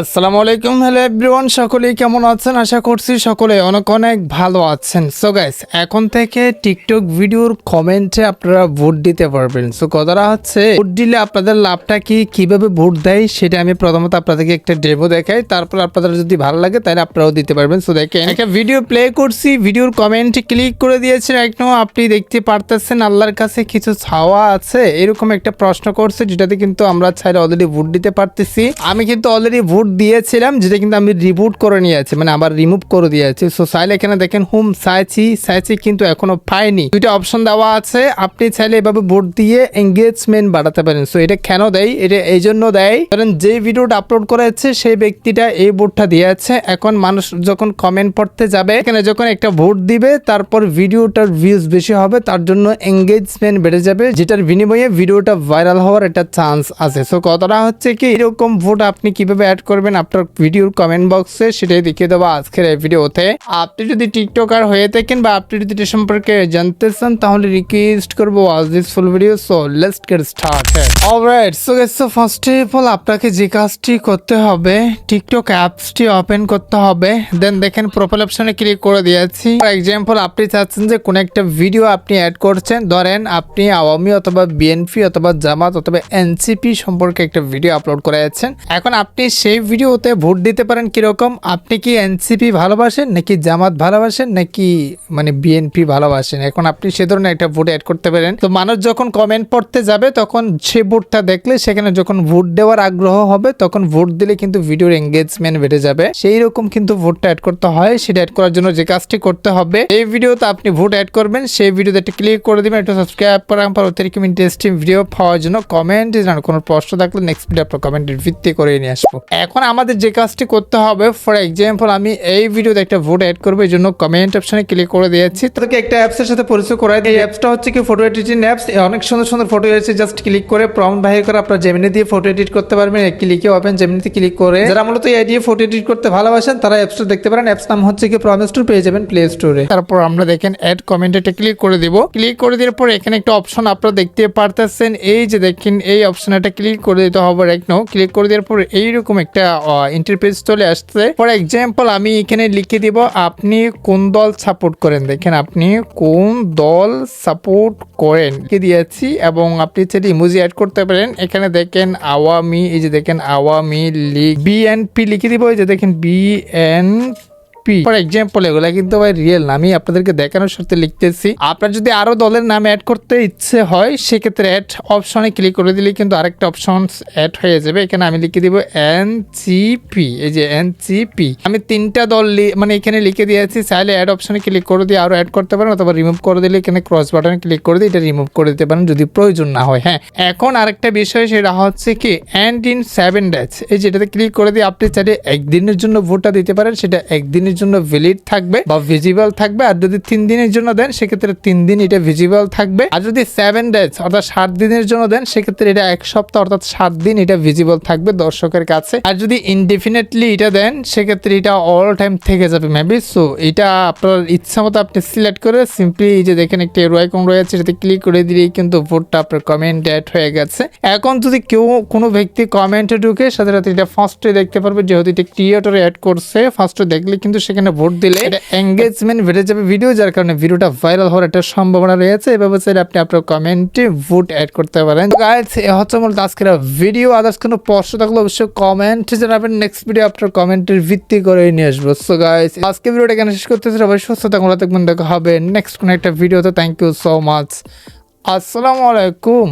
আসসালামু আলাইকুম, hello everyone, সকলেই কেমন আছেন? আশা করছি সকলে অনেক অনেক ভালো আছেন। সো গাইস, এখন থেকে টিকটক ভিডিওর কমেন্টে আপনারা ভোট দিতে পারবেন। সো কথাটা হচ্ছে, ভোট দিলে আপনাদের লাভটা কি, কিভাবে ভোট দেয় সেটা আমি প্রথমত আপনাদেরকে একটা ডেমো দেখাই, তারপর আপনাদের যদি ভালো লাগে তাহলে আপনারাও দিতে পারবেন। সো দেখেন, একটা ভিডিও প্লে করছি, ভিডিওর কমেন্টে ক্লিক করে দিয়েছেন। একদম আপনি দেখতে পারতেছেন আল্লাহর কাছে কিছু ছাওয়া আছে এরকম একটা প্রশ্ন করছে, যেটাতে কিন্তু আমরা চাইলে অলরেডি ভোট দিতে পারতেছি। আমি কিন্তু অলরেডি ভোট দিয়েছিলাম, যেটা কিন্তু আমি রিবুট করে নিয়েছি, মানে আবার রিমুভ করে দিয়েছি। সো চাইলে এখানে দেখেন হোম চাইছি কিন্তু এখনো পাইনি। দুইটা অপশন দেওয়া আছে, আপনি চাইলে এভাবে ভোট দিয়ে এঙ্গেজমেন্ট বাড়াতে পারেন। সো এটা কেন দেয়? এটা এই জন্য দেয় কারণ যে ভিডিওটা আপলোড করেছে সেই ব্যক্তিটা এই ভোটটা দিয়েছে। এখন মানুষ যখন কমেন্ট পড়তে যাবে, এখানে যখন একটা ভোট দিবে, তারপর ভিডিওটার ভিউজ বেশি হবে, তার জন্য এঙ্গেজমেন্ট বেড়ে যাবে, যেটার বিনিময়ে ভিডিওটা ভাইরাল হওয়ার একটা চান্স আছে। সো কথাটা হচ্ছে কি, এরকম ভোট আপনি কিভাবে অ্যাড করবেন আপনার ভিডিওর কমেন্ট বক্সে, সেটাই দেখিয়ে দেবো আজকের এই ভিডিওতে। আপনি যদি টিকটকার হয়ে থাকেন বা আপনি যদি এটা সম্পর্কে জানতে চান, তাহলে রিকোয়েস্ট করবো watch this full video. So let's get started. Alright, so guys, so first of all আপনাকে যে কাজটি করতে হবে, টিকটক অ্যাপসটি ওপেন করতে হবে। দেন দেখেন প্রোফাইল অপশনে ক্লিক করে দিয়েছি। ফর এক্সাম্পল, আপনি চাচ্ছেন যে কোন একটা ভিডিও আপনি অ্যাড করছেন, ধরেন আপনি আওয়ামী অথবা বিএনপি অথবা জামাত অথবা এনসিপি সম্পর্কে একটা ভিডিও আপলোড করে যাচ্ছেন। এখন আপনি সেই ভিডিওতে ভোট দিতে পারেন কিরকম, আপনি কি এনসিপি ভালোবাসেন নাকি জামাত ভালোবাসেন নাকি মানে বিএনপি ভালোবাসেন। এখন আপনি সে ধরনের একটা ভোট অ্যাড করতে পারেন। তো মানুষ যখন কমেন্ট পড়তে যাবে, তখন সে ভোটটা দেখলে সেখানে যখন ভোট দেওয়ার আগ্রহ হবে, তখন ভোট দিলে কিন্তু ভিডিওর এঙ্গেজমেন্ট বেড়ে যাবে। সেই রকম কিন্তু ভোটটা অ্যাড করতে হয়। সেটা অ্যাড করার জন্য যে কাজটি করতে হবে, এই ভিডিওতে আপনি ভোট অ্যাড করবেন, সেই ভিডিওতে একটা ক্লিক করে দিবেন, একটু সাবস্ক্রাইব করার পর অতিরিক্ত ইন্টারেস্টিং ভিডিও পাওয়ার জন্য কমেন্ট জানান। কোনো প্রশ্ন থাকলে নেক্সট ভিডিও আপনার কমেন্টের ভিত্তি করে নিয়ে আসবো। এখন আমাদের যে কাজটি করতে হবে, ফর এক্সাম্পল আমি এই ভিডিওতে একটা ভোট অ্যাড করবো, এই জন্য কমেন্ট অপশনে ক্লিক করে দিয়েছি। তোকে একটা অ্যাপসের সাথে পরিচয় করাই দিই। এই অ্যাপসটা হচ্ছে কি ফটো এডিটিং অ্যাপস। অনেক সুন্দর সুন্দর ফটো এসেছে, জাস্ট ক্লিক করে প্রম্পট বাহির করে আপনার জেমিনি দিয়ে ফটো এডিট করতে পারবেন। ক্লিকে ওপেন জেমিনিতে ক্লিক করে, যারা মূলত এই দিয়ে ফটো এডিট করতে ভালোবাসেন তারা অ্যাপসটা দেখতে পারেন। অ্যাপস নাম হচ্ছে কি প্রমিস টু, পেয়ে যাবেন প্লে স্টোরে। তারপর আমরা দেখেন অ্যাড কমেন্ট এটা ক্লিক করে দিব। ক্লিক করে দেওয়ার পর এখানে একটা অপশন আপনারা দেখতে পারতেছেন, এই যে দেখেন এই অপশনটা ক্লিক করে দিতে হবে। একনো ক্লিক করে দেওয়ার পর এইরকম একটা ইন্টারফেস চলে আসছে। ফর এক্সাম্পল আমি এখানে লিখে দিব আপনি কোন দল সাপোর্ট করেন। দেখেন আপনি কোন দল সাপোর্ট করেন লিখে দিয়েছি, এবং আপনি চাইলে ইমোজি অ্যাড করতে পারেন। এখানে দেখেন আওয়ামী, এই যে দেখেন আওয়ামী লীগ, বিএনপি লিখে দিব, এই যে দেখেন বিএনপি। ফর এক্সাম্পল এগুলা কিন্তু ভাই রিয়েল না, আমি আপনাদেরকে দেখানোর সাথে লিখতেছি। আপনার যদি আরো দলের নাম অ্যাড করতে ইচ্ছে হয়, সেক্ষেত্রে অ্যাড অপশনে ক্লিক করে দিলে কিন্তু আরেকটা অপশন অ্যাড হয়ে যাবে। এখানে আমি লিখে দিব এনসিপি, এই যে এনসিপি। আমি তিনটা দল মানে এখানে লিখে দিয়েছি। চাইলে অ্যাড অপশনে ক্লিক করে দিয়ে আরো অ্যাড করতে পারেন, অথবা রিমুভ করে দিলে এখানে ক্রস বাটনে ক্লিক করে দিয়ে এটা রিমুভ করে দিতে পারেন যদি প্রয়োজন না হয়। হ্যাঁ, এখন আরেকটা বিষয়, সেটা হচ্ছে কি এন্ড ইন 7 days, এই যেটাতে ক্লিক করে দিয়ে আপনি চাইলে একদিনের জন্য ভোটটা দিতে পারেন। সেটা একদিনের জন্য ভ্যালিড থাকবে বা ভিজিবল থাকবে। আর যদি 3 দিনের জন্য দেন, সেক্ষেত্রে 3 দিন এটা ভিজিবল থাকবে। আর যদি 7 days অর্থাৎ 7 দিনের জন্য দেন, সেক্ষেত্রে এটা 1 সপ্তাহ অর্থাৎ 7 দিন এটা ভিজিবল থাকবে দর্শকের কাছে। আর যদি ইনডেফিনেটলি এটা দেন, সেক্ষেত্রে এটা অল টাইম থেকে যাবে মেবি। সো এটা আপনার ইচ্ছা মতো আপনি সিলেক্ট করে সিম্পলি এই যে দেখেন একটা এরো আইকন রয়েছে, এটাতে ক্লিক করে দিলেই কিন্তু ভোটটা আপনার কমেন্ট অ্যাড হয়ে গেছে। এখন যদি কেউ কোনো ব্যক্তি কমেন্টে ঢুকে, সাথে সাথে এটা ফার্স্টে দেখতে পারবে, যেহেতু এটা ক্রিয়েটর অ্যাড করছে। ফার্স্টে দেখলে কিন্তু সেখানে ভোট দিলে এটা এঙ্গেজমেন্ট বেড়ে যাবে ভিডিও, যার কারণে ভিডিওটা ভাইরাল হওয়ার একটা সম্ভাবনা রয়েছে। এভাবে চাইলে আপনি আপনার কমেন্টে ভোট অ্যাড করতে পারেন। গাইস, এ হচ্ছে মূলত আজকের ভিডিও। আদার্স কোনো প্রশ্ন থাকলে অবশ্যই কমেন্টে জানাবেন, নেক্সট ভিডিও আপনার কমেন্টের ভিত্তি করে নিয়ে আসবো। সো গাইস, আজকে ভিডিওটা এখানে শেষ করতেছি। সবাই সুস্থ থাকুন, দেখা হবে নেক্সট কোনো একটা ভিডিওতে। Thank you so much. আসসালামু আলাইকুম।